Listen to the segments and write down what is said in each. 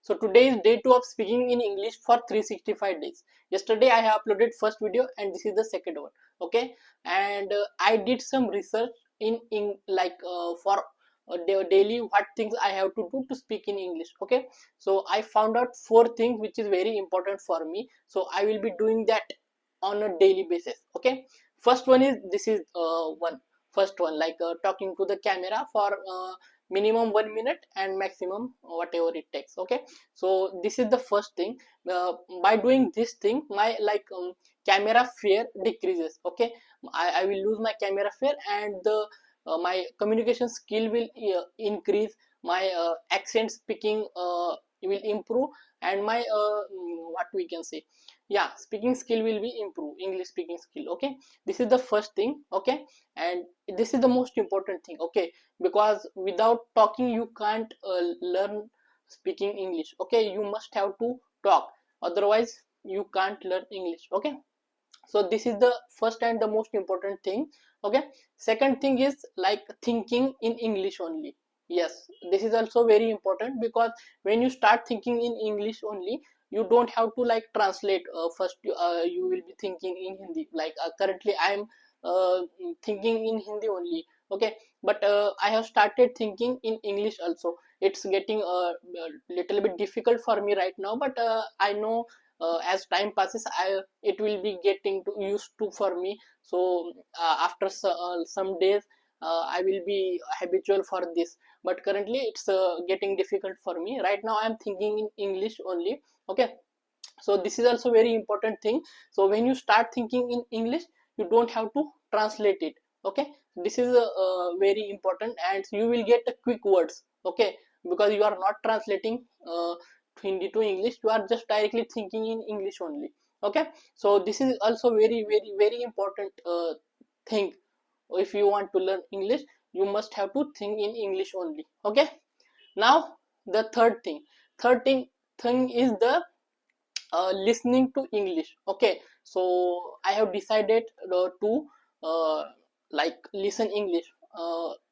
So today is day 2 of speaking in English for 365 days. Yesterday I have uploaded first video and this is the second one. Okay, and I did some research in like for daily what things I have to do to speak in English. Okay, so I found out 4 things which is very important for me. So I will be doing that on a daily basis. Okay, first one is this is one first one like talking to the camera for minimum 1 minute and maximum whatever it takes. Okay, so this is the first thing. uh, by doing this thing my like camera fear decreases. Okay, I will lose my camera fear and the my communication skill will increase, my accent speaking will improve, and my what we can say, yeah, speaking skill will be improved, English speaking skill. Okay, this is the first thing. Okay, and this is the most important thing. Okay, because without talking you can't learn speaking English. Okay, you must have to talk, otherwise you can't learn English. Okay, so this is the first and the most important thing. Okay, second thing is like thinking in English only. Yes, this is also very important, because when you start thinking in English only, you don't have to like translate. First you will be thinking in Hindi, like currently I am uh, thinking in Hindi only. Okay, but I have started thinking in English also. It's getting a little bit difficult for me right now, but I know as time passes it will be getting to used to for me. So after some days I will be habitual for this, but currently it's getting difficult for me. Right now I am thinking in English only. Okay, so this is also very important thing. So when you start thinking in English, you don't have to translate it. Okay, this is very important, and you will get quick words. Okay, because you are not translating Hindi to English, you are just directly thinking in English only. Okay, so this is also very important thing. If you want to learn English, you must have to think in English only. Okay, now the third thing is the listening to English. Okay, so I have decided to uh, like listen English,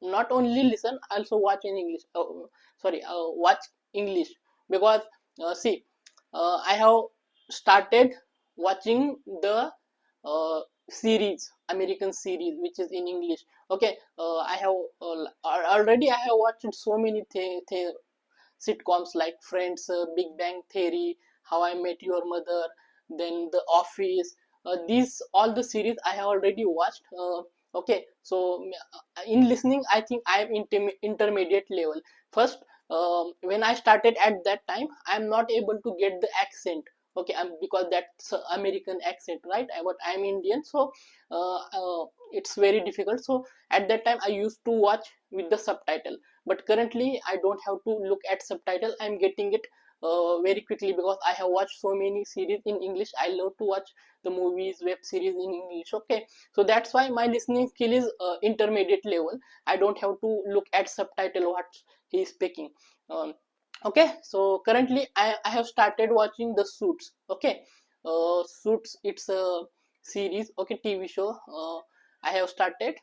not only listen, also watch in English. Sorry, watch English, because see, I have started watching the uh, series, American series, which is in English. Okay, I have already I have watched so many sitcoms like Friends, Big Bang Theory, How I Met Your Mother, then The Office. These all the series I have already watched. Okay, so in listening, I think I am intermediate level. First, when I started at that time, I am not able to get the accent. Okay, because that's American accent, right? But I'm Indian, so it's very difficult. So at that time, I used to watch with the subtitle, but currently I don't have to look at subtitle. I'm getting it very quickly, because I have watched so many series in English. I love to watch the movies, web series in English. Okay, so that's why my listening skill is intermediate level. I don't have to look at subtitle what he is speaking. Okay, so currently I have started watching the Suits. Okay, Suits, it's a series, okay, TV show. I have started.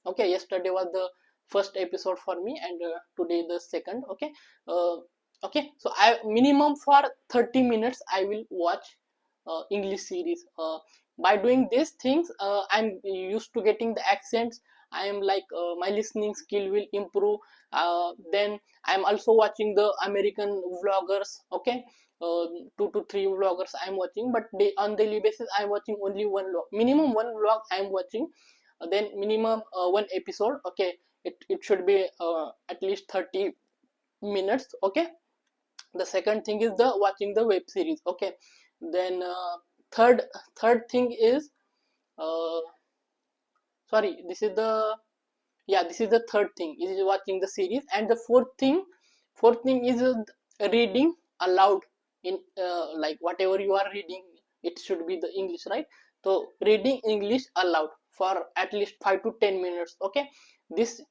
Okay, yesterday was the first episode for me, and today the second. Okay, uh, okay, so I minimum for 30 minutes I will watch English series. By doing these things, I'm used to getting the accents. I am like my listening skill will improve. Then I'm also watching the American vloggers. Okay, 2 to 3 vloggers I'm watching, but on daily basis I'm watching only one vlog, minimum one vlog I'm watching. Then minimum one episode. Okay, it should be at least 30 minutes. Okay, the second thing is the watching the web series. Okay, then third thing is uh, sorry, this is the, yeah, this is the third thing, is watching the series. And the fourth thing is reading aloud in like whatever you are reading, it should be the English, right? So reading English aloud for at least 5 to 10 minutes. Okay, this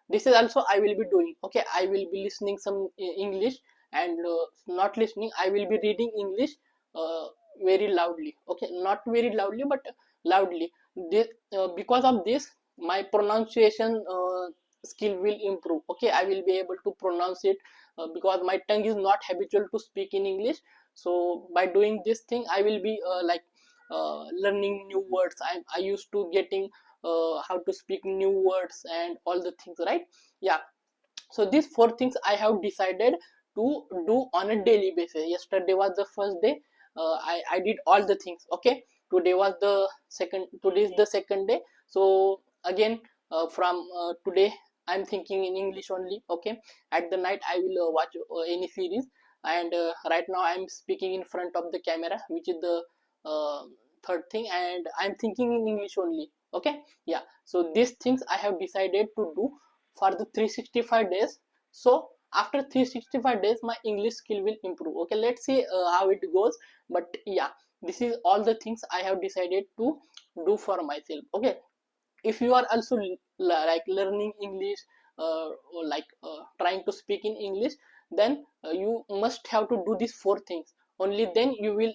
this is also I will be doing. Okay, I will be listening some English, and not listening, I will be reading English uh, very loudly. Okay, not very loudly, but loudly. This, because of this my pronunciation skill will improve. Okay, I will be able to pronounce it because my tongue is not habitual to speak in English. So by doing this thing I will be learning new words. I used to getting how to speak new words and all the things, right? Yeah, so these four things I have decided to do on a daily basis. Yesterday was the first day. I did all the things. Okay, today is the second day. So again, from today I'm thinking in English only. Okay, at the night I will watch any series, and right now I'm speaking in front of the camera, which is the uh, third thing, and I'm thinking in English only. Okay, yeah, so these things I have decided to do for the 365 days. So after 365 days my English skill will improve. Okay, let's see how it goes. But yeah, this is all the things I have decided to do for myself. Okay, if you are also like learning English, or like trying to speak in English, then you must have to do these four things. Only then you will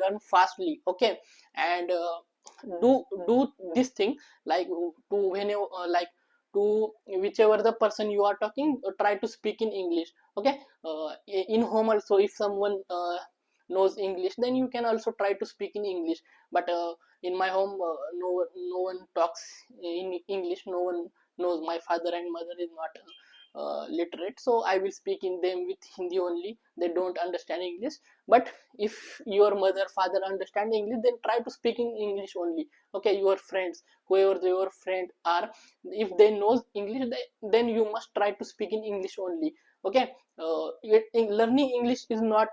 learn fastly. Okay, and do this thing, like to whenever to whichever the person you are talking, try to speak in English. Okay, in home also, if someone knows English, then you can also try to speak in English. But in my home, no one talks in English. No one knows. My father and mother is not literate, so I will speak in them with Hindi only. They don't understand English. But if your mother father understand English, then try to speak in English only. Okay, your friends, whoever your friend are, if they know English, then you must try to speak in English only. Okay, learning English is not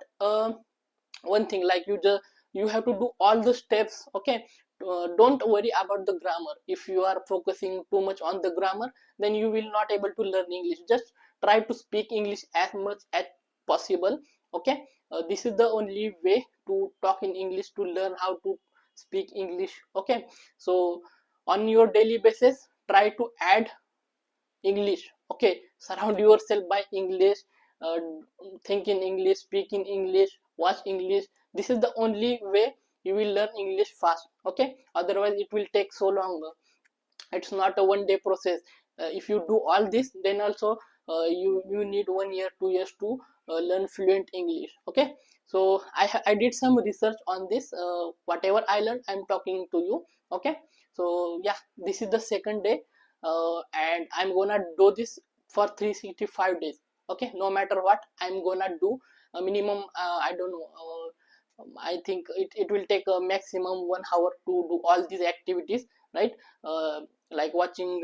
one thing like you have to do all the steps. Okay, don't worry about the grammar. If you are focusing too much on the grammar, then you will not able to learn English. Just try to speak English as much as possible. Okay, this is the only way to talk in English, to learn how to speak English. Okay, so on your daily basis, try to add English. Okay, surround yourself by English. uh, think in English, speak in English, watch English. This is the only way you will learn English fast. Okay, otherwise it will take so long. It's not a one day process. If you do all this, then also you need 1 year, 2 years to learn fluent English. Okay, so I did some research on this. Whatever I learned, I'm talking to you. Okay, so yeah, this is the second day, and I'm gonna do this for 365 days. Okay, no matter what, I'm gonna do a minimum, I don't know, I think it will take a maximum 1 hour to do all these activities, right? uh, like watching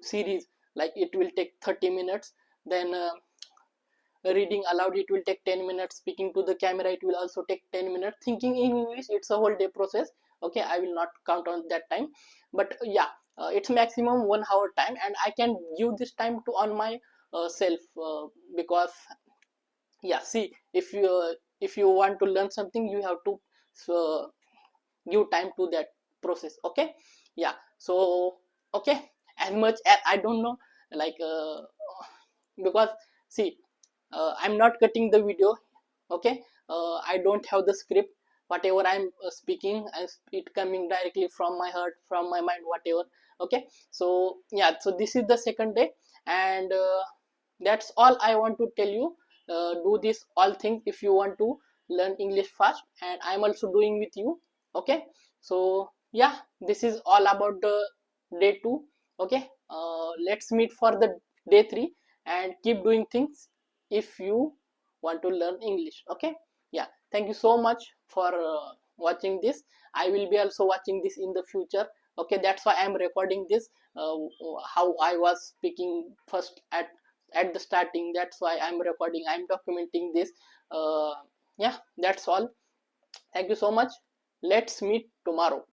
series, like it will take 30 minutes. Then reading aloud, it will take 10 minutes. Speaking to the camera, it will also take 10 minutes. Thinking in English, it's a whole day process. Okay, I will not count on that time. But yeah, it's maximum 1 hour time, and I can give this time to on my self, because yeah, see, if you want to learn something, you have to uh, give time to that process. Okay, yeah, so okay, as much as I don't know, like because see, I'm not cutting the video. Okay, I don't have the script. Whatever I'm speaking, it coming directly from my heart, from my mind, whatever. Okay, so yeah, so this is the second day, and that's all I want to tell you. Do this all things if you want to learn English fast, and I'm also doing with you. Okay, so yeah, this is all about the day 2. Okay, let's meet for the day 3, and keep doing things if you want to learn English. Okay, yeah, thank you so much for watching this. I will be also watching this in the future. Okay, that's why I'm recording this, uh, how I was speaking first at the starting. That's why I'm recording, I'm documenting this. uh, yeah, that's all. Thank you so much. Let's meet tomorrow.